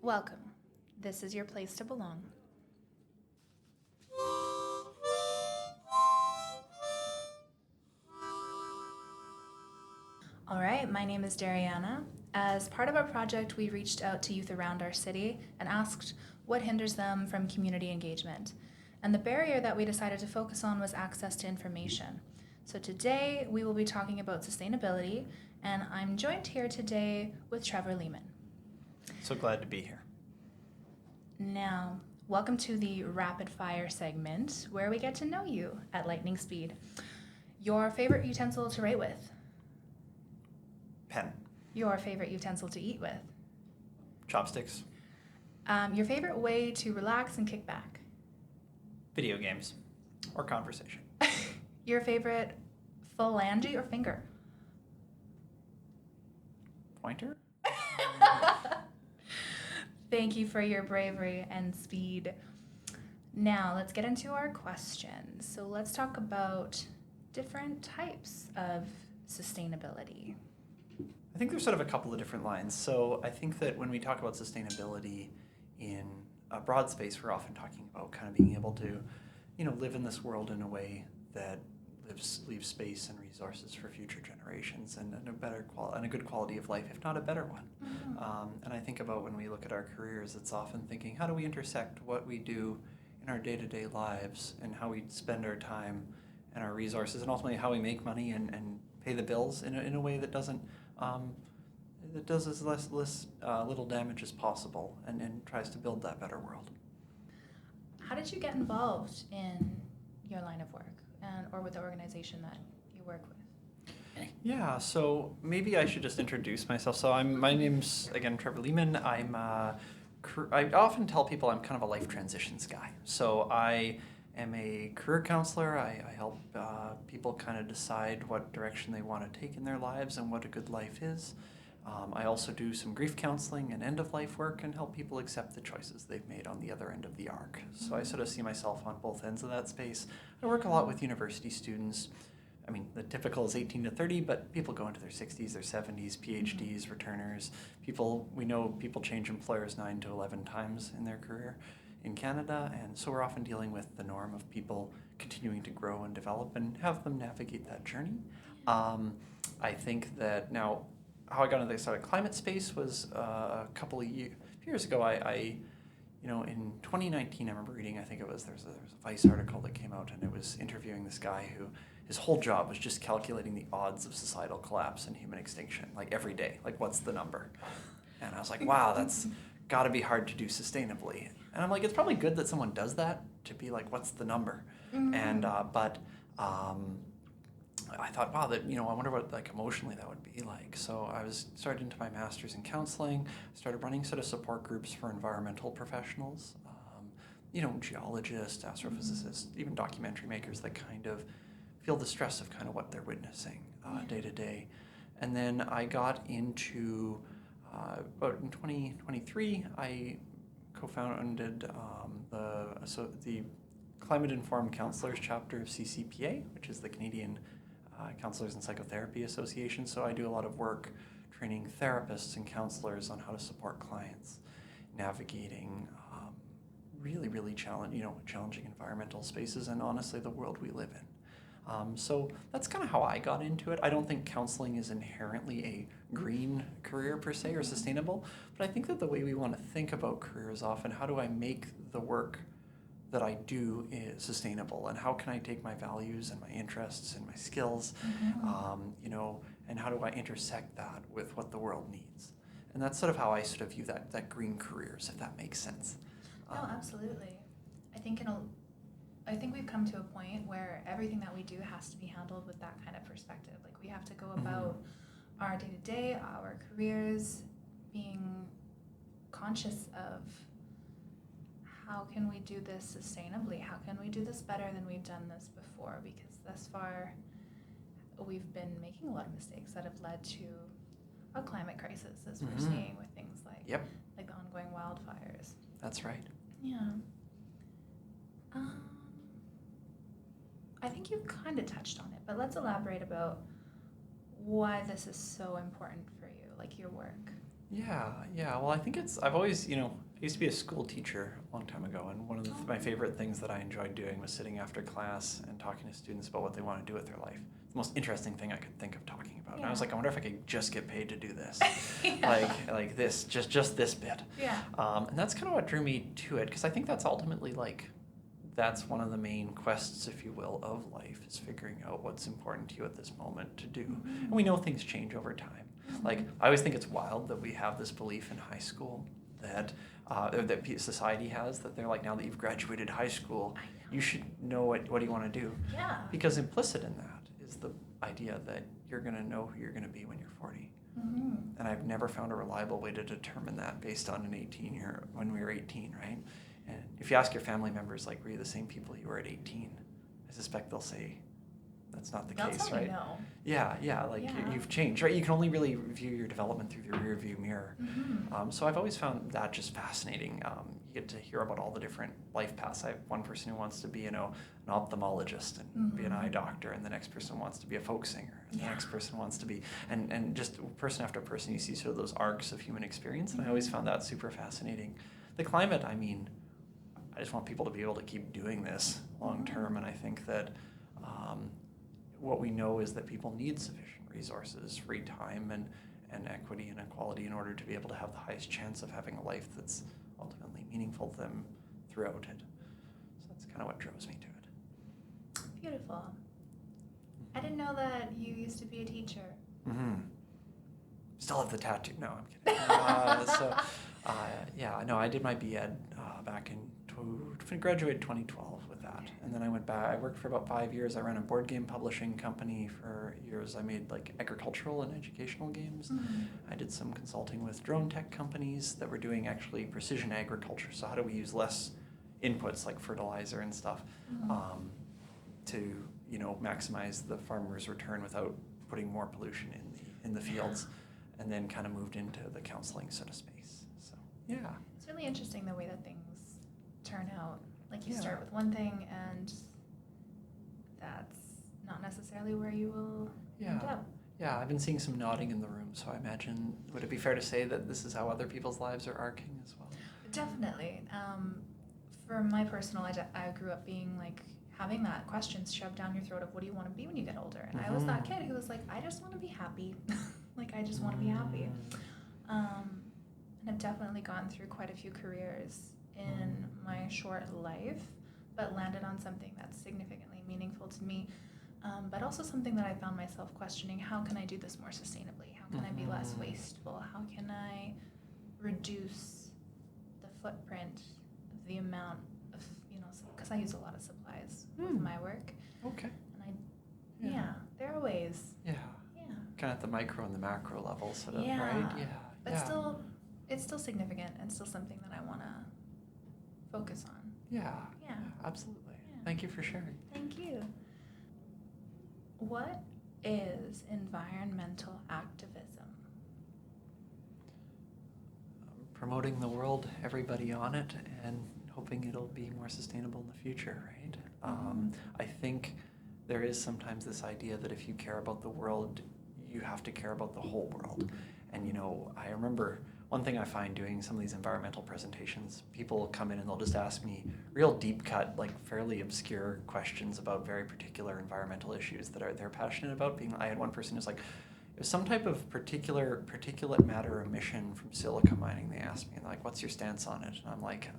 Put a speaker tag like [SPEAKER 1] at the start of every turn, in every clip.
[SPEAKER 1] Welcome. This is your place to belong. All right, my name is Dariana. As part of our project, we reached out to youth around our city and asked what hinders them from community engagement. And the barrier that we decided to focus on was access to information. So today we will be talking about sustainability, and I'm joined here today with Trevor Lehmann.
[SPEAKER 2] So glad to be here.
[SPEAKER 1] Now, welcome to the rapid fire segment where we get to know you at lightning speed. Your favorite utensil to write with?
[SPEAKER 2] Pen.
[SPEAKER 1] Your favorite utensil to eat with?
[SPEAKER 2] Chopsticks.
[SPEAKER 1] Your favorite way to relax and kick back?
[SPEAKER 2] Video games. Or conversation.
[SPEAKER 1] Your favorite phalange or finger?
[SPEAKER 2] Pointer?
[SPEAKER 1] Thank you for your bravery and speed. Now, let's get into our questions. So let's talk about different types of sustainability.
[SPEAKER 2] I think there's sort of a couple of different lines. So I think that when we talk about sustainability in a broad space, we're often talking about kind of being able to, live in this world in a way that leaves space and resources for future generations and a good quality of life, if not a better one.
[SPEAKER 1] Mm-hmm.
[SPEAKER 2] And I think about when we look at our careers, it's often thinking, how do we intersect what we do in our day-to-day lives and how we spend our time and our resources and ultimately how we make money and pay the bills in a way that doesn't that does as little damage as possible and tries to build that better world.
[SPEAKER 1] How did you get involved in your line of work or with the organization that you work with?
[SPEAKER 2] Yeah, so maybe I should just introduce myself. So my name's, again, Trevor Lehmann. I often tell people I'm kind of a life transitions guy. So I am a career counselor. I help people kind of decide what direction they want to take in their lives and what a good life is. I also do some grief counseling and end-of-life work and help people accept the choices they've made on the other end of the arc. So I sort of see myself on both ends of that space. I work a lot with university students. I mean, the typical is 18 to 30, but people go into their 60s, their 70s, PhDs, returners. We know people change employers 9 to 11 times in their career in Canada, and so we're often dealing with the norm of people continuing to grow and develop and have them navigate that journey. I think that now, how I got into the sort of climate space was a couple of years ago. I in 2019, I remember reading, I think it was, there's a Vice article that came out, and it was interviewing this guy who his whole job was just calculating the odds of societal collapse and human extinction, like every day, like what's the number? And I was like, wow, that's got to be hard to do sustainably. And I'm like, it's probably good that someone does that, to be like, what's the number?
[SPEAKER 1] Mm-hmm.
[SPEAKER 2] And I thought, wow, that I wonder what like emotionally that would be like. So I started into my master's in counseling, started running sort of support groups for environmental professionals, geologists, astrophysicists, even documentary makers that kind of feel the stress of kind of what they're witnessing day to day. And then I got into, about in 2023, I co-founded the Climate Informed Counselors chapter of CCPA, which is the Canadian Counselors and Psychotherapy Association. So I do a lot of work training therapists and counselors on how to support clients navigating really, really challenging environmental spaces and honestly the world we live in. So that's kind of how I got into it. I don't think counseling is inherently a green career per se or sustainable, but I think that the way we want to think about career is often how do I make the work that I do is sustainable, and how can I take my values and my interests and my skills, and how do I intersect that with what the world needs? And that's sort of how I sort of view that green careers, if that makes sense.
[SPEAKER 1] No, absolutely. I think we've come to a point where everything that we do has to be handled with that kind of perspective. Like we have to go about our day-to-day, our careers, being conscious of how can we do this sustainably? How can we do this better than we've done this before? Because thus far, we've been making a lot of mistakes that have led to a climate crisis, as we're seeing with things like the ongoing wildfires.
[SPEAKER 2] That's right.
[SPEAKER 1] Yeah. I think you kind of touched on it, but let's elaborate about why this is so important for you, like your work.
[SPEAKER 2] Yeah. Well, I think I've always, I used to be a school teacher a long time ago, and one of my favorite things that I enjoyed doing was sitting after class and talking to students about what they want to do with their life. The most interesting thing I could think of talking about. And I was like, I wonder if I could just get paid to do this. Like this, just this bit.
[SPEAKER 1] Yeah.
[SPEAKER 2] And that's kind of what drew me to it, because I think that's ultimately that's one of the main quests, if you will, of life, is figuring out what's important to you at this moment to do.
[SPEAKER 1] Mm-hmm.
[SPEAKER 2] And we know things change over time. Like, I always think it's wild that we have this belief in high school that society has, that they're like, now that you've graduated high school, you should know what do you want to do.
[SPEAKER 1] Yeah.
[SPEAKER 2] Because implicit in that is the idea that you're going to know who you're going to be when you're 40.
[SPEAKER 1] Mm-hmm.
[SPEAKER 2] And I've never found a reliable way to determine that based on when we were 18, right? And if you ask your family members, like, were you the same people you were at 18? I suspect they'll say that's not the case, right?
[SPEAKER 1] No.
[SPEAKER 2] Yeah, you've changed, right? You can only really view your development through your rear view mirror.
[SPEAKER 1] Mm-hmm.
[SPEAKER 2] So I've always found that just fascinating. You get to hear about all the different life paths. I have one person who wants to be, an ophthalmologist and be an eye doctor, and the next person wants to be a folk singer, and the next person wants to be, and just person after person, you see sort of those arcs of human experience, and I always found that super fascinating. The climate, I just want people to be able to keep doing this long term, and I think that what we know is that people need sufficient resources, free time, and equity and equality in order to be able to have the highest chance of having a life that's ultimately meaningful to them throughout it. So that's kind of what draws me to it.
[SPEAKER 1] Beautiful. I didn't know that you used to be a teacher.
[SPEAKER 2] Mm-hmm. Still have the tattoo. No, I'm kidding. I did my B.Ed back in graduated 2012 with that, and then I went back. I worked for about 5 years. I ran a board game publishing company for years. I made agricultural and educational games.
[SPEAKER 1] Mm-hmm.
[SPEAKER 2] I did some consulting with drone tech companies that were doing actually precision agriculture. So how do we use less inputs like fertilizer and stuff to maximize the farmer's return without putting more pollution in the fields, and then kind of moved into the counseling sort of space. So yeah,
[SPEAKER 1] it's really interesting the way that things turn out. Like, you start with one thing, and that's not necessarily where you will end up.
[SPEAKER 2] Yeah, I've been seeing some nodding in the room, so I imagine, would it be fair to say that this is how other people's lives are arcing as well?
[SPEAKER 1] Definitely. For my personal, I grew up being having that question shoved down your throat of, what do you want to be when you get older? And I was that kid who was like, I just want to be happy. I just want to be happy. And I've definitely gone through quite a few careers in my short life, but landed on something that's significantly meaningful to me, but also something that I found myself questioning: how can I do this more sustainably? How can I be less wasteful? How can I reduce the footprint, the amount of, because I use a lot of supplies with my work.
[SPEAKER 2] Okay.
[SPEAKER 1] And there are ways.
[SPEAKER 2] Yeah. Kind of at the micro and the macro level, sort of, right? Yeah.
[SPEAKER 1] But still, it's still significant and still something that I want to focus on.
[SPEAKER 2] Yeah, absolutely.
[SPEAKER 1] Yeah.
[SPEAKER 2] Thank you for sharing.
[SPEAKER 1] Thank you. What is environmental activism?
[SPEAKER 2] Promoting the world, everybody on it, and hoping it'll be more sustainable in the future, right? I think there is sometimes this idea that if you care about the world, you have to care about the whole world. And I remember one thing I find doing some of these environmental presentations, people come in and they'll just ask me real deep cut, fairly obscure questions about very particular environmental issues that they're passionate about. I had one person who's like, it was some type of particulate matter emission from silica mining. They asked me, and they're like, what's your stance on it? And I'm like,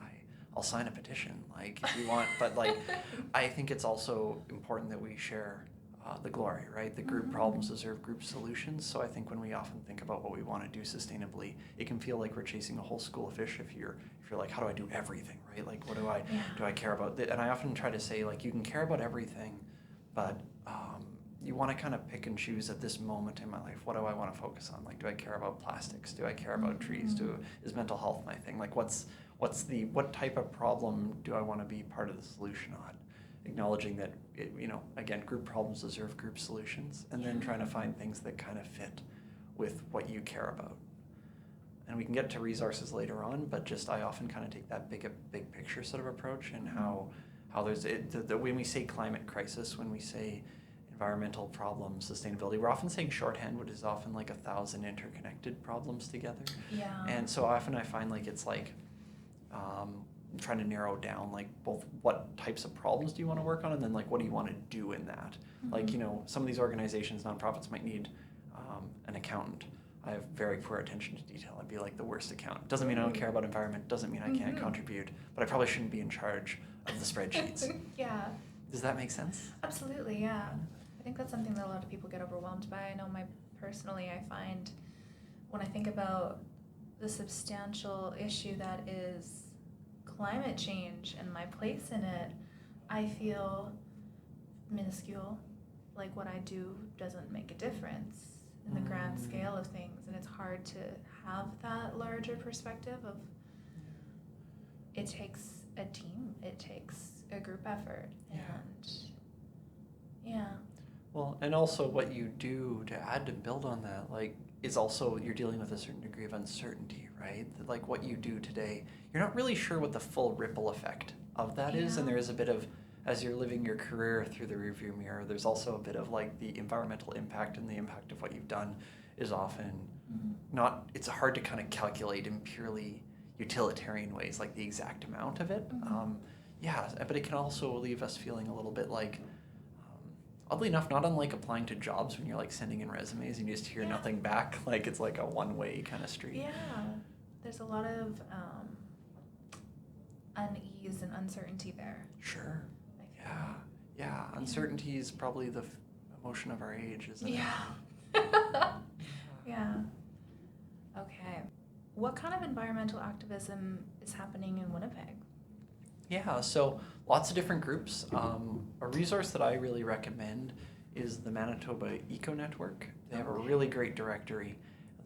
[SPEAKER 2] I'll sign a petition, if you want. But I think it's also important that we share the glory, right? The group problems deserve group solutions. So I think when we often think about what we want to do sustainably, it can feel like we're chasing a whole school of fish if you're like, how do I do everything, right? What do I care about? And I often try to say, you can care about everything, but you want to kind of pick and choose at this moment in my life. What do I want to focus on? Do I care about plastics? Do I care about trees? Is mental health my thing? What type of problem do I want to be part of the solution on? Acknowledging that, again, group problems deserve group solutions, and then trying to find things that kind of fit with what you care about. And we can get to resources later on, but I often kind of take that big picture sort of approach, and how there's when we say climate crisis, when we say environmental problems, sustainability. We're often saying shorthand, which is often like 1,000 interconnected problems together.
[SPEAKER 1] Yeah.
[SPEAKER 2] And so often I find like it's like trying to narrow down like both what types of problems do you want to work on, and then like what do you want to do in that. Like, you know, some of these organizations, nonprofits, might need an accountant. I have very poor attention to detail. I'd be like the worst accountant. Doesn't mean I don't care about environment, doesn't mean I can't contribute, but I probably shouldn't be in charge of the spreadsheets.
[SPEAKER 1] Yeah.
[SPEAKER 2] Does that make sense?
[SPEAKER 1] Absolutely, yeah. I think that's something that a lot of people get overwhelmed by. I know personally, I find when I think about the substantial issue that is climate change and my place in it, I feel minuscule. Like what I do doesn't make a difference in the grand scale of things, and it's hard to have that larger perspective of it takes a team, it takes a group effort, and yeah.
[SPEAKER 2] Well, and also what you do to add to build on that, like, is also you're dealing with a certain degree of uncertainty, right? That, like, what you do today, you're not really sure what the full ripple effect of that is, and there is a bit of, as you're living your career through the rearview mirror, there's also a bit of like the environmental impact, and the impact of what you've done is often not, it's hard to kind of calculate in purely utilitarian ways, like the exact amount of it. Yeah, but it can also leave us feeling a little bit like, oddly enough, not unlike applying to jobs when you're like sending in resumes and you just hear nothing back, like it's like a one-way kind of street.
[SPEAKER 1] Yeah, there's a lot of unease and uncertainty there.
[SPEAKER 2] Sure. Yeah. Uncertainty is probably the emotion of our age, isn't it?
[SPEAKER 1] Yeah. Okay. What kind of environmental activism is happening in Winnipeg?
[SPEAKER 2] Yeah, so lots of different groups. A resource that I really recommend is the Manitoba Eco Network. They have a really great directory,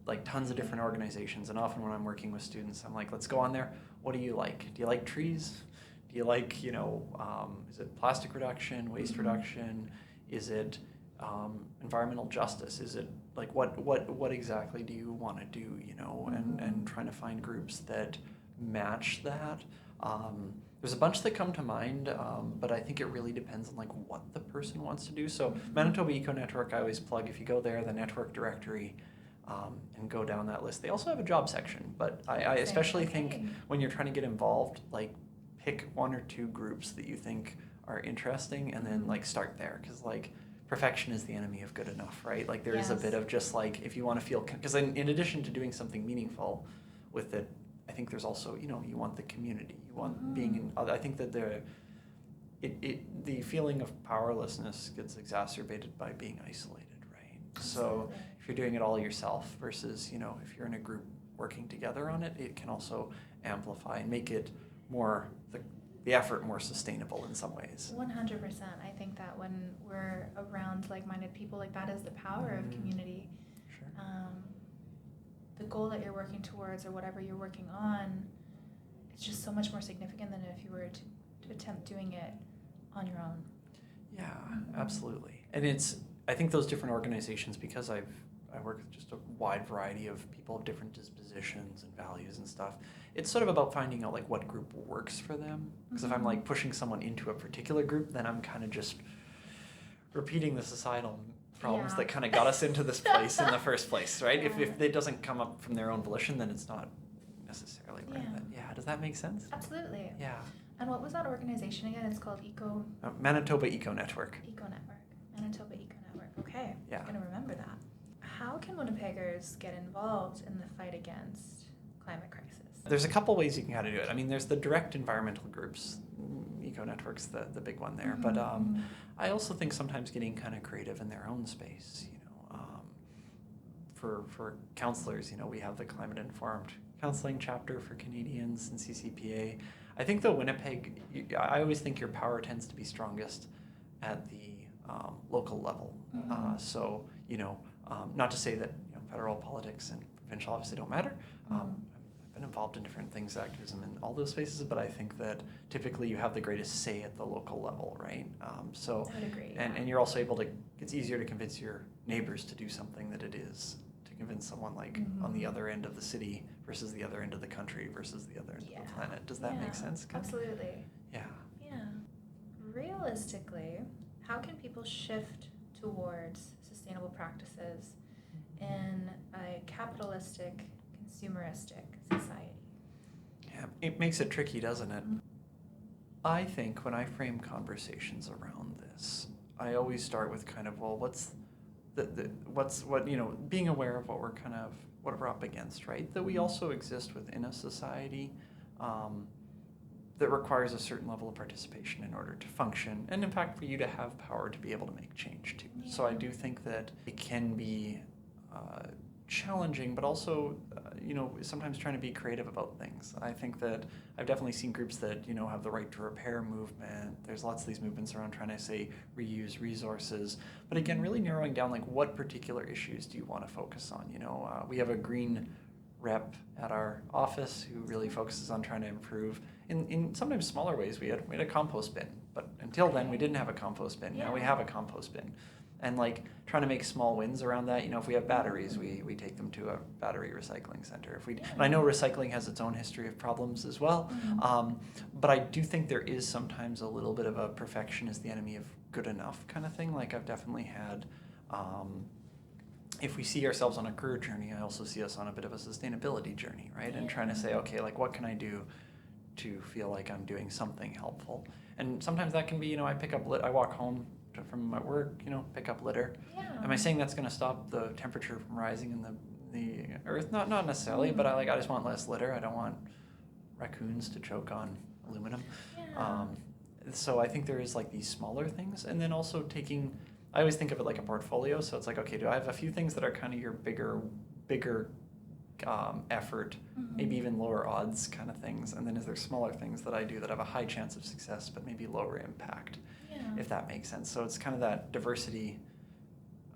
[SPEAKER 2] like tons of different organizations. And often when I'm working with students, I'm like, let's go on there. What do you like? Do you like trees? Do you like, is it plastic reduction, waste reduction? Is it environmental justice? Is it like what exactly do you want to do? And trying to find groups that match that. There's a bunch that come to mind, but I think it really depends on like what the person wants to do. So Manitoba Eco Network, I always plug. If you go there, the network directory, and go down that list. They also have a job section, but I especially think when you're trying to get involved, like pick one or two groups that you think are interesting, and then like start there, because like perfection is the enemy of good enough, right? Like there is a bit of just like, if you want to feel, because in addition to doing something meaningful with it, I think there's also, you want the community, you want being in, I think that the feeling of powerlessness gets exacerbated by being isolated, right? So if you're doing it all yourself versus, if you're in a group working together on it, it can also amplify and make it more, the effort more sustainable in some ways.
[SPEAKER 1] 100%. I think that when we're around like-minded people, like that is the power of community.
[SPEAKER 2] Sure.
[SPEAKER 1] The goal that you're working towards or whatever you're working on, it's just so much more significant than if you were to attempt doing it on your own.
[SPEAKER 2] Yeah, absolutely. And I think those different organizations, because I work with just a wide variety of people of different dispositions and values and stuff, it's sort of about finding out like what group works for them. Because if I'm like pushing someone into a particular group, then I'm kind of just repeating the societal problems that kind of got us into this place in the first place, right? If it doesn't come up from their own volition, then it's not necessarily right. Does that make sense?
[SPEAKER 1] Absolutely.
[SPEAKER 2] Yeah.
[SPEAKER 1] And what was that organization again? It's called
[SPEAKER 2] Manitoba Eco Network.
[SPEAKER 1] Eco Network. Manitoba Eco Network. Okay.
[SPEAKER 2] Yeah.
[SPEAKER 1] I'm going to remember that. How can Winnipeggers get involved in the fight against climate crisis?
[SPEAKER 2] There's a couple ways you can kind of do it. I mean, there's the direct environmental groups. Eco Network's the big one there. But I also think sometimes getting kind of creative in their own space, for counselors, we have the Climate Informed Counseling chapter for Canadians and CCPA. I think though Winnipeg, I always think your power tends to be strongest at the local level. So, not to say that federal politics and provincial obviously don't matter. I've been involved in different things, activism in all those spaces, but I think that typically you have the greatest say at the local level, right? So,
[SPEAKER 1] I would agree.
[SPEAKER 2] And you're also able to, it's easier to convince your neighbors to do something that it is to convince someone like on the other end of the city versus the other end of the country versus the other end of the planet. Does that make sense?
[SPEAKER 1] Absolutely.
[SPEAKER 2] Yeah.
[SPEAKER 1] Yeah. Realistically, how can people shift towards sustainable practices in a capitalistic, consumeristic society?
[SPEAKER 2] Yeah, it makes it tricky, doesn't it? I think when I frame conversations around this, I always start with kind of, well, what's being aware of what we're up against, right? That we also exist within a society that requires a certain level of participation in order to function, and in fact for you to have power to be able to make change too.
[SPEAKER 1] Yeah.
[SPEAKER 2] So I do think that it can be challenging, but also sometimes trying to be creative about things. I think that I've definitely seen groups that have the right to repair movement. There's lots of these movements around trying to say reuse resources, but again, really narrowing down like what particular issues do you want to focus on. We have a green rep at our office who really focuses on trying to improve in sometimes smaller ways. We had a compost bin, but until then we didn't have a compost bin. Now we have a compost bin. And like trying to make small wins around that. If we have batteries, we take them to a battery recycling center. And I know recycling has its own history of problems as well, but I do think there is sometimes a little bit of a perfection is the enemy of good enough kind of thing. Like I've definitely had, if we see ourselves on a career journey, I also see us on a bit of a sustainability journey, right? And trying to say, okay, like what can I do to feel like I'm doing something helpful? And sometimes that can be, I walk home from my work, pick up litter.
[SPEAKER 1] Yeah.
[SPEAKER 2] Am I saying that's going to stop the temperature from rising in the earth? Not necessarily, but I just want less litter. I don't want raccoons to choke on aluminum.
[SPEAKER 1] Yeah.
[SPEAKER 2] So I think there is like these smaller things, and then also I always think of it like a portfolio. So it's like, okay, do I have a few things that are kind of your bigger effort, maybe even lower odds kind of things, and then is there smaller things that I do that have a high chance of success but maybe lower impact, if that makes sense. So it's kind of that diversity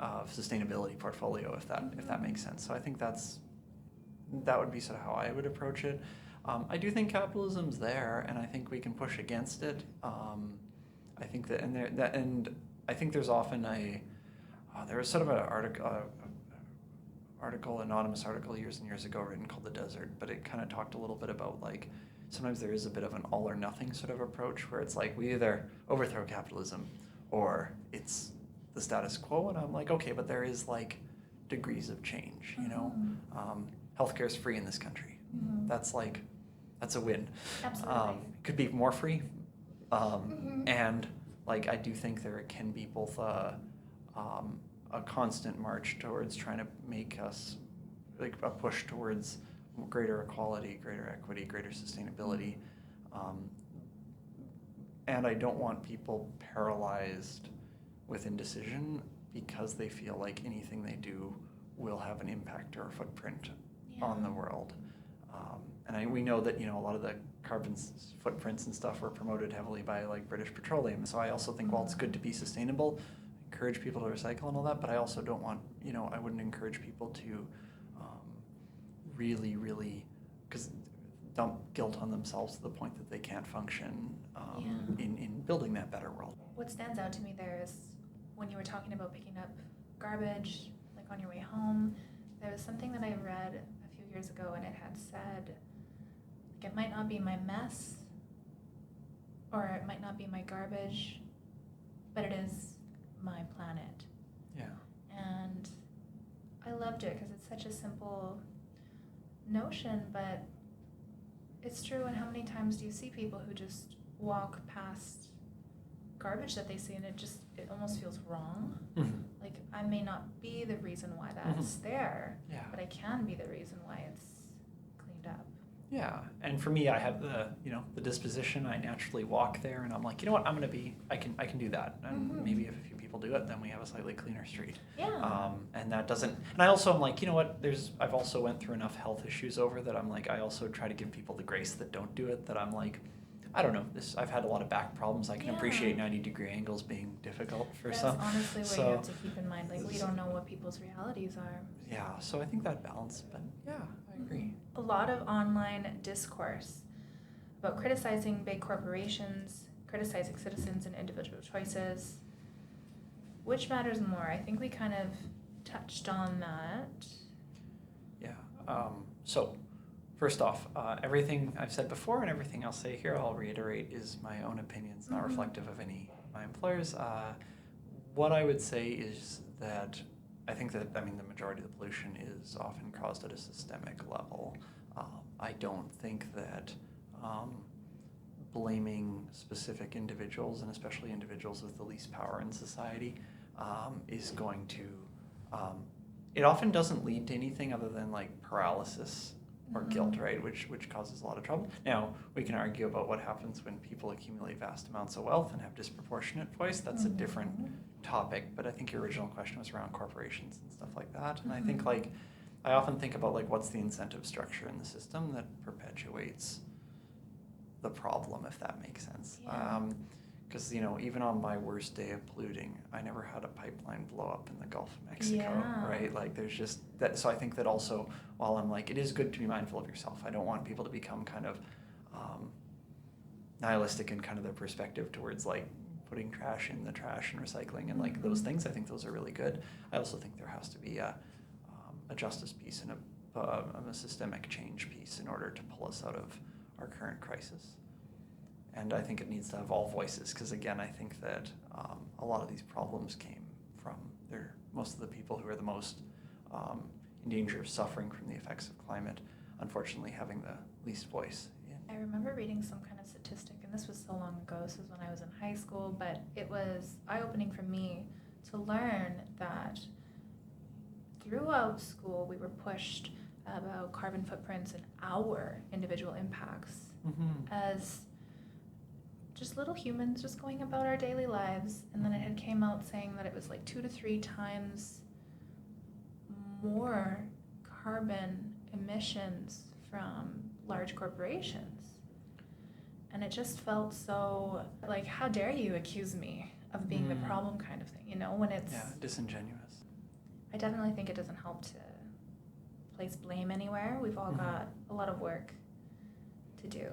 [SPEAKER 2] of sustainability portfolio, if that makes sense. So I think that would be sort of how I would approach it. I do think capitalism's there, and I think we can push against it. I think that, and I think there's often there was sort of an anonymous article years and years ago written called The Desert, but it kind of talked a little bit about like sometimes there is a bit of an all or nothing sort of approach where it's like we either overthrow capitalism or it's the status quo, and I'm like, okay, but there is like degrees of change, healthcare is free in this country. That's a win.
[SPEAKER 1] Absolutely.
[SPEAKER 2] Could be more free, and like I do think there can be both a constant march towards trying to make us like a push towards greater equality, greater equity, greater sustainability, and I don't want people paralyzed with indecision because they feel like anything they do will have an impact or a footprint on the world. And we know that a lot of the carbon footprints and stuff were promoted heavily by like British Petroleum. So I also think while it's good to be sustainable, encourage people to recycle and all that, but I also don't want, I wouldn't encourage people to really dump guilt on themselves to the point that they can't function in building that better world.
[SPEAKER 1] What stands out to me there is when you were talking about picking up garbage, like on your way home, there was something that I read a few years ago, and it had said, like, it might not be my mess, or it might not be my garbage, but it is my planet.
[SPEAKER 2] Yeah.
[SPEAKER 1] And I loved it because it's such a simple notion, but it's true. And how many times do you see people who just walk past garbage that they see, and it almost feels wrong? Like, I may not be the reason why that's there, but I can be the reason why it's cleaned up.
[SPEAKER 2] Yeah, and for me, I have the disposition. I naturally walk there, and I'm like, you know what, I can do that, and maybe if a few people do it, then we have a slightly cleaner street.
[SPEAKER 1] Yeah.
[SPEAKER 2] And that doesn't. And I also am like, you know what, I've also went through enough health issues over that I'm like, I also try to give people the grace that don't do it. That I'm like, I don't know, I've had a lot of back problems. I can appreciate 90-degree angles being difficult for some.
[SPEAKER 1] That's honestly what you have to keep in mind. Like, we don't know what people's realities are.
[SPEAKER 2] Yeah, so I think that balance, but yeah, I agree.
[SPEAKER 1] A lot of online discourse about criticizing big corporations, criticizing citizens and individual choices. Which matters more? I think we kind of touched on that.
[SPEAKER 2] Yeah, so first off, everything I've said before and everything I'll say here, I'll reiterate, is my own opinions, not reflective of any of my employers. What I would say is that I think that, I mean, the majority of the pollution is often caused at a systemic level. I don't think that blaming specific individuals, and especially individuals with the least power in society, is going to, it often doesn't lead to anything other than like paralysis or guilt, right? Which causes a lot of trouble. Now, we can argue about what happens when people accumulate vast amounts of wealth and have disproportionate voice. That's a different topic, but I think your original question was around corporations and stuff like that. And I think like, I often think about like what's the incentive structure in the system that perpetuates the problem, if that makes sense. Because even on my worst day of polluting, I never had a pipeline blow up in the Gulf of Mexico, right? Like there's just that. So I think that also, while I'm like, it is good to be mindful of yourself. I don't want people to become kind of nihilistic in kind of their perspective towards like putting trash in the trash and recycling and like those things. I think those are really good. I also think there has to be a justice piece and a systemic change piece in order to pull us out of our current crisis. And I think it needs to have all voices, because again, I think that a lot of these problems came from most of the people who are the most in danger of suffering from the effects of climate, unfortunately having the least voice.
[SPEAKER 1] I remember reading some kind of statistic, and this was so long ago, this was when I was in high school, but it was eye-opening for me to learn that throughout school we were pushed about carbon footprints and our individual impacts as just little humans just going about our daily lives, and then it had came out saying that it was like 2 to 3 times more carbon emissions from large corporations. And it just felt so like, how dare you accuse me of being the problem kind of thing, when it's...
[SPEAKER 2] Yeah, disingenuous.
[SPEAKER 1] I definitely think it doesn't help to place blame anywhere. We've all got a lot of work to do.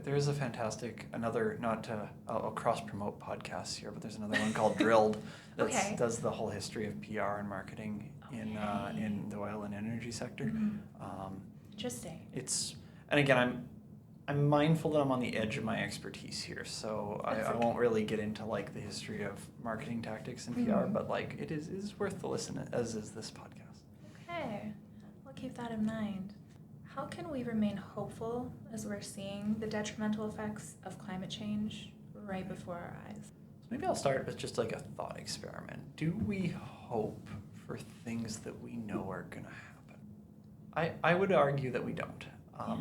[SPEAKER 2] There is a fantastic, I'll cross-promote podcasts here, but there's another one called Drilled that does the whole history of PR and marketing in the oil and energy sector.
[SPEAKER 1] Interesting.
[SPEAKER 2] And again, I'm mindful that I'm on the edge of my expertise here, so I won't really get into like the history of marketing tactics and PR, but like it is worth the listen, as is this podcast.
[SPEAKER 1] Okay, we'll keep that in mind. How can we remain hopeful as we're seeing the detrimental effects of climate change right before our eyes?
[SPEAKER 2] So maybe I'll start with just like a thought experiment. Do we hope for things that we know are going to happen? I would argue that we don't.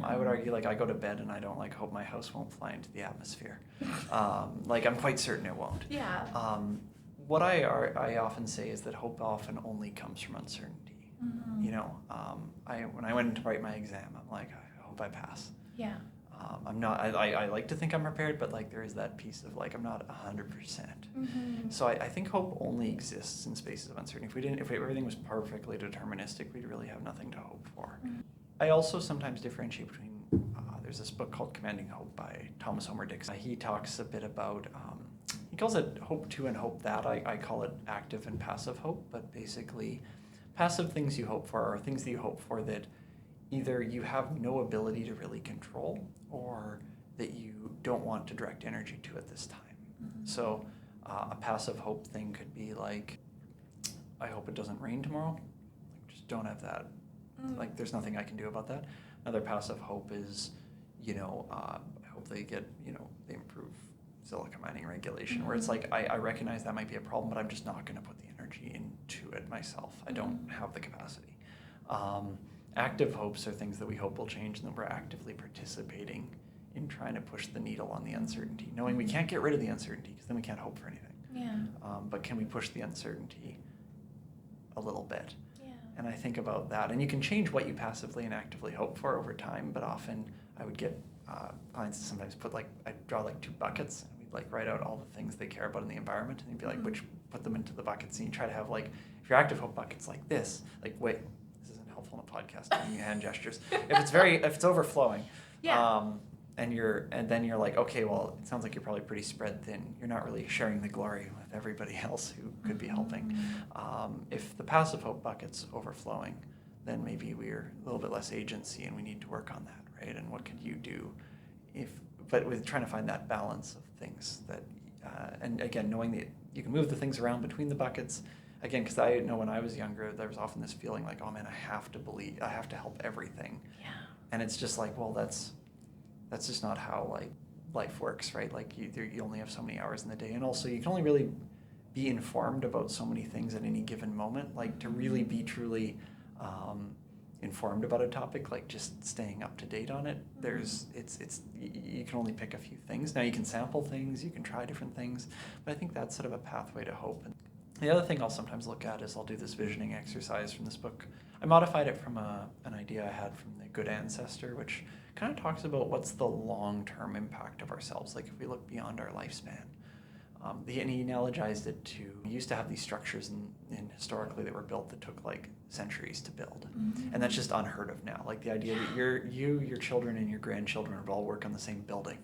[SPEAKER 2] I would argue like I go to bed and I don't like hope my house won't fly into the atmosphere. Like I'm quite certain it won't.
[SPEAKER 1] Yeah.
[SPEAKER 2] What I often say is that hope often only comes from uncertainty. When I went to write my exam, I'm like, I hope I pass.
[SPEAKER 1] Yeah.
[SPEAKER 2] I'm not. I like to think I'm prepared, but like there is that piece of like I'm not 100%. So I think hope only exists in spaces of uncertainty. If everything was perfectly deterministic, we'd really have nothing to hope for. I also sometimes differentiate between. There's this book called Commanding Hope by Thomas Homer Dixon. He talks a bit about. He calls it hope to and hope that. I call it active and passive hope, but basically. Passive things you hope for are things that you hope for that either you have no ability to really control or that you don't want to direct energy to at this time. So a passive hope thing could be like, I hope it doesn't rain tomorrow. Like, just don't have that. Like there's nothing I can do about that. Another passive hope is, I hope they get, they improve silica mining regulation, where it's like, I recognize that might be a problem, but I'm just not going to put the energy into it myself. I don't have the capacity. Active hopes are things that we hope will change, and then we're actively participating in trying to push the needle on the uncertainty, knowing we can't get rid of the uncertainty because then we can't hope for anything.
[SPEAKER 1] Yeah.
[SPEAKER 2] But can we push the uncertainty a little bit?
[SPEAKER 1] Yeah.
[SPEAKER 2] And I think about that. And you can change what you passively and actively hope for over time, but often I would get clients to sometimes I'd draw 2 buckets, and we'd write out all the things they care about in the environment, and you'd be like, put them into the buckets, and you try to have if your active hope bucket's like this, wait, this isn't helpful in a podcast, doing hand gestures. If it's overflowing, and then you're like, okay, well, it sounds like you're probably pretty spread thin. You're not really sharing the glory with everybody else who could be helping. If the passive hope bucket's overflowing, then maybe we're a little bit less agency, and we need to work on that, right? And what could you do but with trying to find that balance of things that, and again, knowing You can move the things around between the buckets. Again, because I know when I was younger, there was often this feeling like, oh man, I have to help everything.
[SPEAKER 1] Yeah.
[SPEAKER 2] And it's just like, well, that's just not how like life works, right? Like you only have so many hours in the day, and also you can only really be informed about so many things at any given moment. Like to really be truly informed about a topic, like just staying up to date on it. You can only pick a few things. Now you can sample things, you can try different things, but I think that's sort of a pathway to hope. And the other thing I'll sometimes look at is I'll do this visioning exercise from this book. I modified it from an idea I had from The Good Ancestor, which kind of talks about what's the long-term impact of ourselves, like if we look beyond our lifespan. And he analogized it to, we used to have these structures in historically that were built that took like centuries to build.
[SPEAKER 1] Mm-hmm.
[SPEAKER 2] And that's just unheard of now. Like the idea that your children and your grandchildren would all work on the same building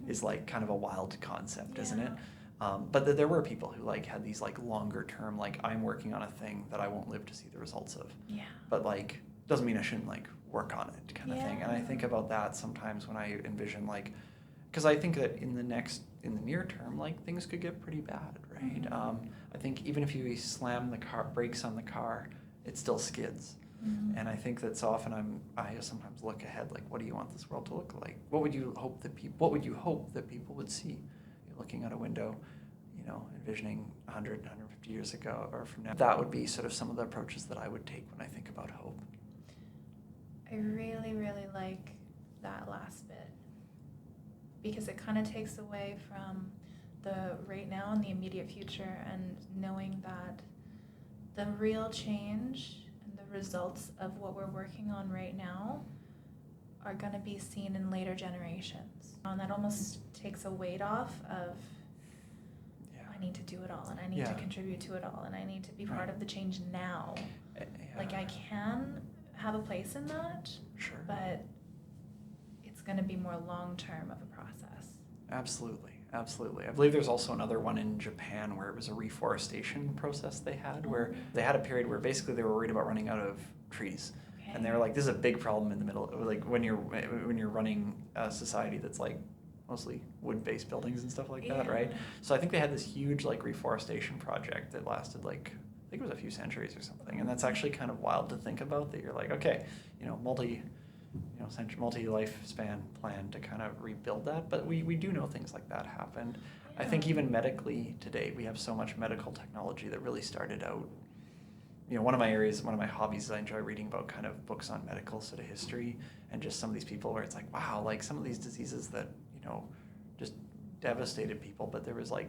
[SPEAKER 2] is like kind of a wild concept, isn't it? But there were people who like had these like longer term, like I'm working on a thing that I won't live to see the results of. Yeah. But like, doesn't mean I shouldn't like work on it kind of thing. And I think about that sometimes when I envision like, because I think that in the near term, like things could get pretty bad, right?
[SPEAKER 1] Mm-hmm.
[SPEAKER 2] I think even if you slam the brakes on the car, it still skids. Mm-hmm. And I think that so often I sometimes look ahead, like, what do you want this world to look like? What would you hope that people would see? You're looking out a window, envisioning 100, 150 years ago or from now. That would be sort of some of the approaches that I would take when I think about hope.
[SPEAKER 1] I really, really like that last bit, because it kind of takes away from the right now and the immediate future, and knowing that the real change and the results of what we're working on right now are going to be seen in later generations. And that almost takes a weight off of, I need to do it all, and I need to contribute to it all, and I need to be part of the change now. Like I can have a place in that,
[SPEAKER 2] sure,
[SPEAKER 1] but it's going to be more long-term of a process.
[SPEAKER 2] Absolutely. I believe there's also another one in Japan where it was a reforestation process they had, where they had a period where basically they were worried about running out of trees. Okay. And they were like, this is a big problem in the middle, like when you're running a society that's like mostly wood-based buildings and stuff like that, right? So I think they had this huge like reforestation project that lasted like, I think it was a few centuries or something. And that's actually kind of wild to think about, that you're like, okay, multi-lifespan plan to kind of rebuild that. But we do know things like that happened. Yeah. I think even medically today, we have so much medical technology that really started out, one of my hobbies is I enjoy reading about kind of books on medical sort of history, and just some of these people where it's like, wow, like some of these diseases that, just devastated people, but there was like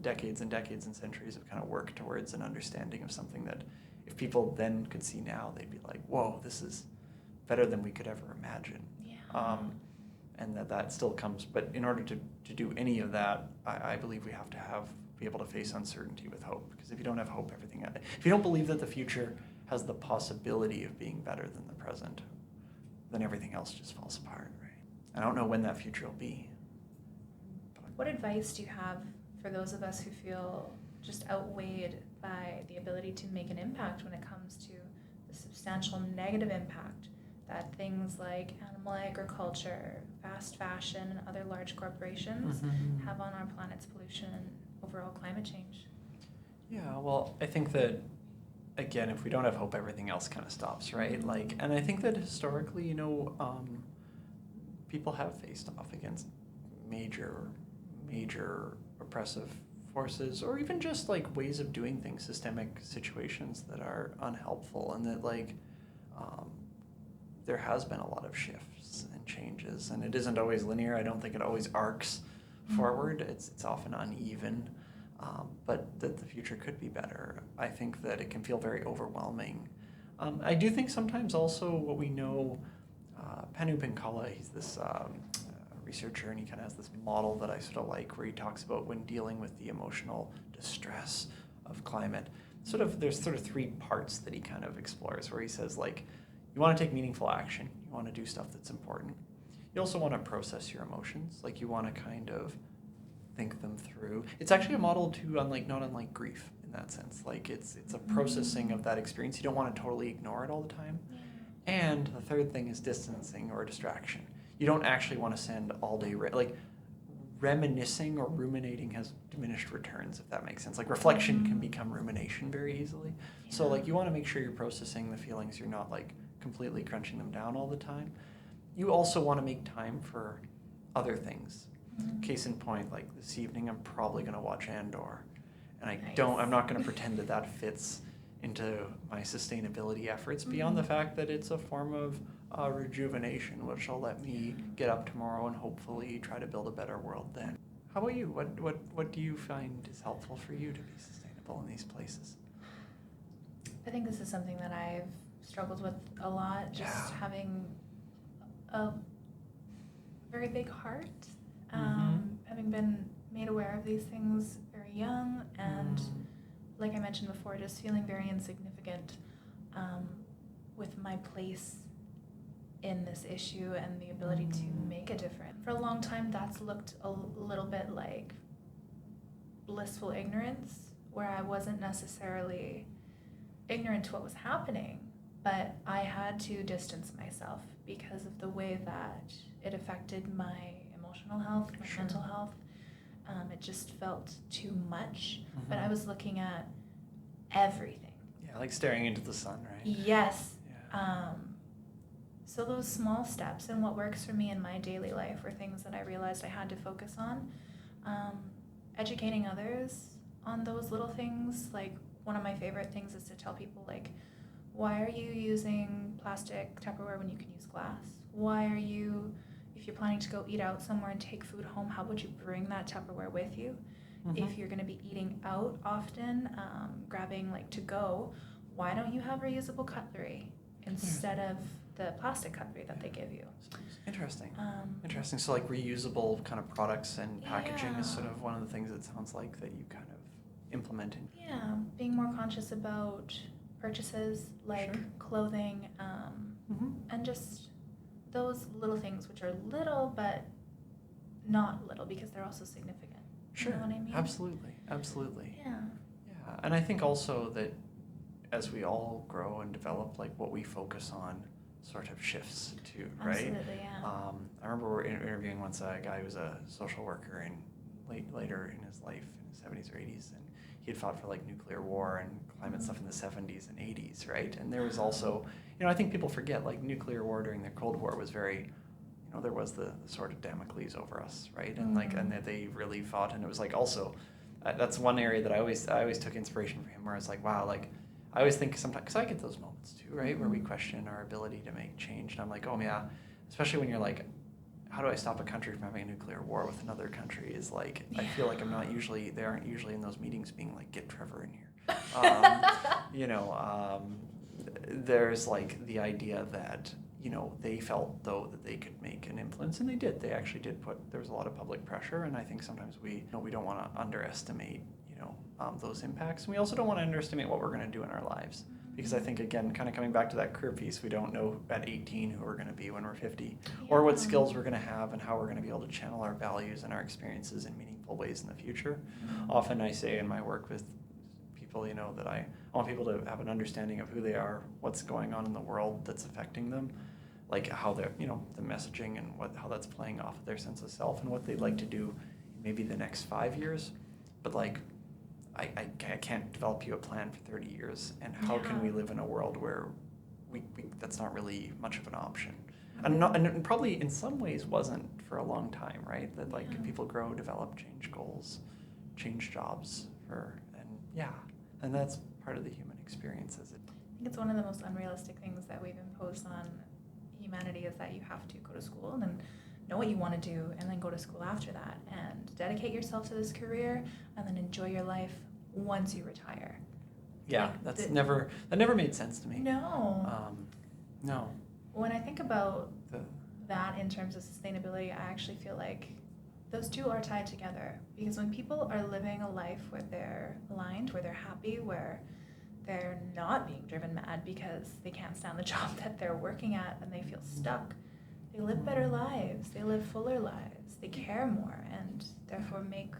[SPEAKER 2] decades and decades and centuries of kind of work towards an understanding of something that if people then could see now, they'd be like, whoa, this is better than we could ever imagine. Yeah. And that still comes, but in order to do any of that, I believe we have to be able to face uncertainty with hope, because if you don't have hope, if you don't believe that the future has the possibility of being better than the present, then everything else just falls apart, right? I don't know when that future will be.
[SPEAKER 1] What advice do you have for those of us who feel just outweighed by the ability to make an impact when it comes to the substantial negative impact that things like animal agriculture, fast fashion, and other large corporations have on our planet's pollution and overall climate change? Yeah,
[SPEAKER 2] well, I think that, again, if we don't have hope, everything else kind of stops, right? Like, and I think that historically, people have faced off against major oppressive forces, or even just like ways of doing things, systemic situations that are unhelpful, and that like there has been a lot of shifts and changes, and it isn't always linear. I don't think it always arcs forward. It's often uneven, but that the future could be better. I think that it can feel very overwhelming. I do think sometimes also what we know, Panu Pinkala, he's this researcher, and he kind of has this model that I sort of like, where he talks about when dealing with the emotional distress of climate. There's sort of three parts that he kind of explores, where he says, like, you want to take meaningful action, you want to do stuff that's important. You also want to process your emotions, like you want to kind of think them through. It's actually a model too, not unlike grief in that sense. Like it's a processing of that experience. You don't want to totally ignore it all the time. And the third thing is distancing or distraction. You don't actually want to send all day, reminiscing or ruminating has diminished returns, if that makes sense. Like reflection can become rumination very easily. So like you want to make sure you're processing the feelings, you're not like completely crunching them down all the time. You also want to make time for other things. Case in point, like this evening I'm probably going to watch Andor, and I'm not going to pretend that fits into my sustainability efforts beyond the fact that it's a form of rejuvenation, which will let me get up tomorrow and hopefully try to build a better world then. How about you? What do you find is helpful for you to be sustainable in these places?
[SPEAKER 1] I think this is something that I've struggled with a lot, just having a very big heart, having been made aware of these things very young, and like I mentioned before, just feeling very insignificant with my place in this issue and the ability to make a difference. For a long time, that's looked a little bit like blissful ignorance, where I wasn't necessarily ignorant to what was happening, but I had to distance myself because of the way that it affected my emotional health, my mental health. It just felt too much, but I was looking at everything.
[SPEAKER 2] Yeah, like staring into the sun, right?
[SPEAKER 1] Yes. Yeah. So those small steps and what works for me in my daily life were things that I realized I had to focus on. Educating others on those little things. Like one of my favorite things is to tell people, like, why are you using plastic Tupperware when you can use glass? Why are you, if you're planning to go eat out somewhere and take food home, how would you bring that Tupperware with you? If you're going to be eating out often, grabbing like to go, why don't you have reusable cutlery instead of the plastic cutlery that they give you?
[SPEAKER 2] Interesting. Interesting. So like reusable kind of products and packaging is sort of one of the things it sounds like that you kind of implement in.
[SPEAKER 1] Yeah, being more conscious about purchases like clothing, and just those little things which are little but not little because they're also significant.
[SPEAKER 2] Sure.
[SPEAKER 1] You know what I mean?
[SPEAKER 2] Absolutely.
[SPEAKER 1] Yeah.
[SPEAKER 2] Yeah, and I think also that as we all grow and develop, like what we focus on sort of shifts too, right?
[SPEAKER 1] Absolutely, yeah.
[SPEAKER 2] I remember we were interviewing once a guy who was a social worker in later in his life, in his 70s or 80s, and he had fought for like nuclear war and climate stuff in the 70s and 80s, right? And there was also, I think people forget, like nuclear war during the Cold War was very, there was the sort of Damocles over us, right? And and that they really fought, and it was like also, that's one area that I always took inspiration from him, where it's like, wow, like I always think sometimes, because I get those moments too, right, where we question our ability to make change, and I'm like, oh yeah, especially when you're like, how do I stop a country from having a nuclear war with another country? Is like, I feel like they aren't usually in those meetings being like, get Trevor in here. There's like the idea that, they felt though that they could make an influence, and they did. They actually did there was a lot of public pressure, and I think sometimes we don't want to underestimate, those impacts. And we also don't want to underestimate what we're going to do in our lives. Because I think, again, kind of coming back to that career piece, we don't know at 18 who we're going to be when we're 50, or what skills we're going to have and how we're going to be able to channel our values and our experiences in meaningful ways in the future. Often I say in my work with people, that I want people to have an understanding of who they are, what's going on in the world that's affecting them, like how they're, the messaging and how that's playing off of their sense of self and what they'd like to do maybe the next 5 years. But like, I can't develop you a plan for 30 years, and how can we live in a world where we that's not really much of an option, and probably in some ways wasn't for a long time, right? That like people grow, develop, change goals, change jobs, and that's part of the human experience. I
[SPEAKER 1] think it's one of the most unrealistic things that we've imposed on humanity is that you have to go to school and then know what you want to do, and then go to school after that and dedicate yourself to this career, and then enjoy your life once you retire.
[SPEAKER 2] Yeah,
[SPEAKER 1] like
[SPEAKER 2] that never made sense to me.
[SPEAKER 1] No.
[SPEAKER 2] No.
[SPEAKER 1] When I think about that in terms of sustainability, I actually feel like those two are tied together, because when people are living a life where they're aligned, where they're happy, where they're not being driven mad because they can't stand the job that they're working at and they feel stuck, they live better lives, they live fuller lives, they care more, and therefore make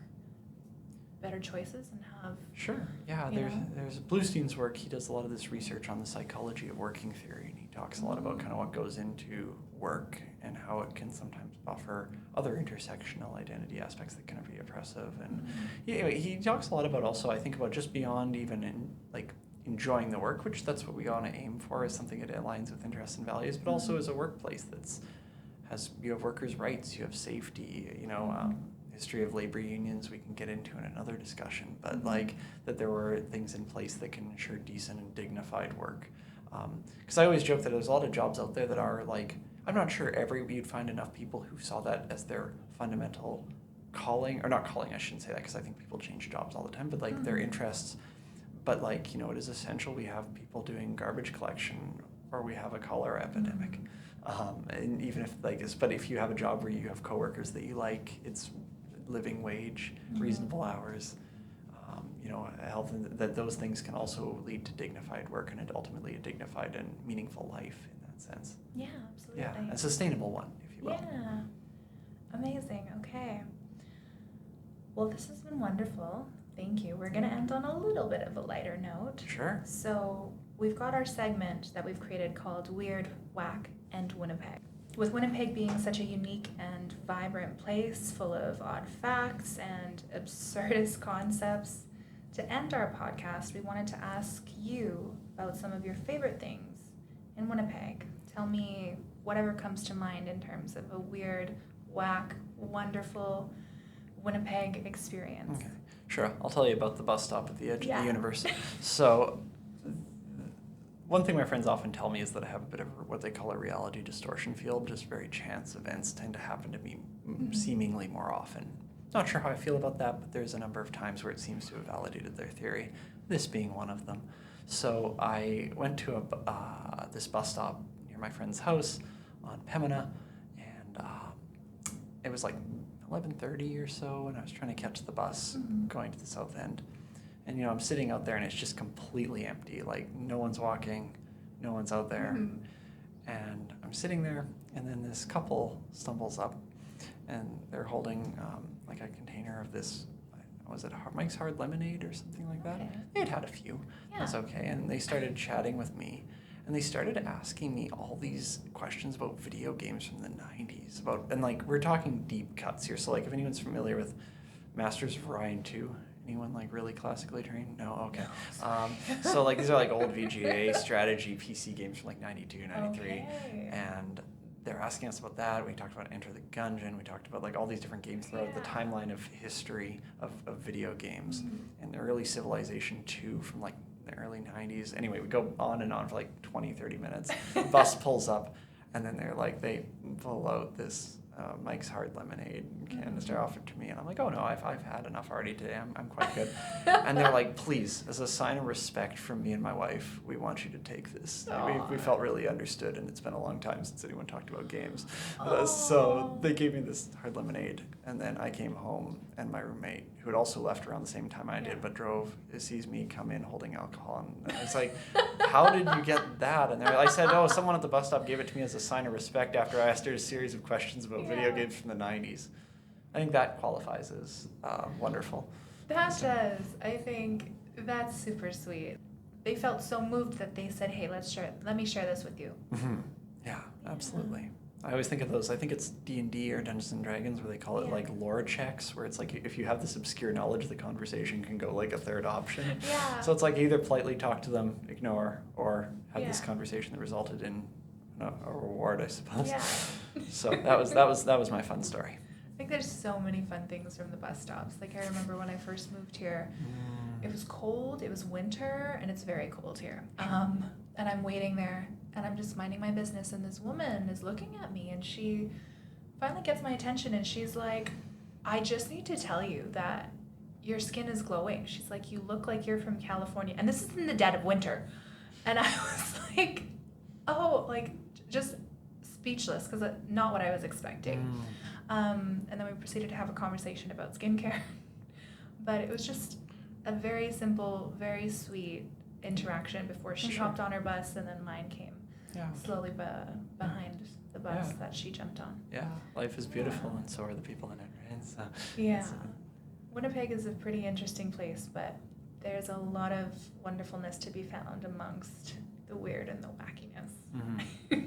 [SPEAKER 1] better choices and have...
[SPEAKER 2] Sure, yeah, there's Bluestein's work. He does a lot of this research on the psychology of working theory, and he talks a lot about kind of what goes into work and how it can sometimes buffer other intersectional identity aspects that can be oppressive. And he talks a lot about also, I think, about just beyond even in like enjoying the work, which that's what we want to aim for, is something that aligns with interests and values, but also as a workplace you have workers' rights, you have safety, history of labor unions we can get into in another discussion, but like that there were things in place that can ensure decent and dignified work. Because I always joke that there's a lot of jobs out there that are like, I'm not sure you'd find enough people who saw that as their fundamental calling, or not calling, I shouldn't say that because I think people change jobs all the time, but like their interests. But like, it is essential we have people doing garbage collection, or we have a cholera epidemic. And even if but if you have a job where you have coworkers that you like, it's living wage, reasonable hours, health, and that those things can also lead to dignified work and ultimately a dignified and meaningful life in that sense.
[SPEAKER 1] Yeah, absolutely.
[SPEAKER 2] Yeah, a sustainable one, if you will.
[SPEAKER 1] Yeah, amazing. Okay. Well, this has been wonderful. Thank you. We're going to end on a little bit of a lighter note.
[SPEAKER 2] Sure.
[SPEAKER 1] So we've got our segment that we've created called Weird, Whack, and Winnipeg. With Winnipeg being such a unique and vibrant place full of odd facts and absurdist concepts, to end our podcast, we wanted to ask you about some of your favorite things in Winnipeg. Tell me whatever comes to mind in terms of a weird, whack, wonderful Winnipeg experience.
[SPEAKER 2] Okay, sure. I'll tell you about the bus stop at the edge of the universe. So one thing my friends often tell me is that I have a bit of what they call a reality distortion field. Just very chance events tend to happen to me seemingly more often. Not sure how I feel about that, but there's a number of times where it seems to have validated their theory, this being one of them. So I went to this bus stop near my friend's house on Pembina, and it was like 11:30 or so, and I was trying to catch the bus going to the south end. And, I'm sitting out there, and it's just completely empty. Like, no one's walking, no one's out there. And I'm sitting there, and then this couple stumbles up, and they're holding like a container of this, was it Mike's Hard Lemonade or something like that?
[SPEAKER 1] Okay.
[SPEAKER 2] They'd had a few. Yeah. That's okay. And they started chatting with me, and they started asking me all these questions about video games from the 90s. And like, we're talking deep cuts here. So like, if anyone's familiar with Masters of Orion 2, anyone like really classically trained? No? Okay. So like, these are like old VGA strategy PC games from like 92, 93. Okay. And they're asking us about that. We talked about Enter the Gungeon. We talked about like all these different games throughout the timeline of history of video games and the early Civilization 2 from like the early 90s. Anyway, we go on and on for like 20, 30 minutes. The bus pulls up, and then they pull out this Mike's Hard Lemonade canister offered to me, and I'm like, oh no, I've had enough already today. I'm quite good. And they're like, please, as a sign of respect from me and my wife, we want you to take this. We felt really understood, and it's been a long time since anyone talked about games. So they gave me this Hard Lemonade, and then I came home, and my roommate, who had also left around the same time I did, but sees me come in holding alcohol, and it's like, how did you get that? And I said, someone at the bus stop gave it to me as a sign of respect after I asked her a series of questions about video games from the 90s. I think that qualifies as wonderful.
[SPEAKER 1] That does. I think that's super sweet. They felt so moved that they said, hey, let me share this with you.
[SPEAKER 2] Yeah, absolutely. I always think of those, I think it's D&D or Dungeons & Dragons where they call it like lore checks, where it's like if you have this obscure knowledge, the conversation can go like a third option. Yeah. So it's like either politely talk to them, ignore, or have this conversation that resulted in a reward, I suppose. Yeah. So that was my fun story.
[SPEAKER 1] I think there's so many fun things from the bus stops. Like, I remember when I first moved here, it was cold, it was winter, and it's very cold here. And I'm waiting there, and I'm just minding my business, and this woman is looking at me, and she finally gets my attention, and she's like, I just need to tell you that your skin is glowing. She's like, you look like you're from California. And this is in the dead of winter. And I was like, just speechless, because not what I was expecting. And then we proceeded to have a conversation about skincare. But it was just a very simple, very sweet interaction before she hopped on her bus, and then mine came slowly behind the bus that she jumped on. Yeah,
[SPEAKER 2] life is beautiful, and so are the people in it, right? So,
[SPEAKER 1] Winnipeg is a pretty interesting place, but there's a lot of wonderfulness to be found amongst the weird and the wackiness.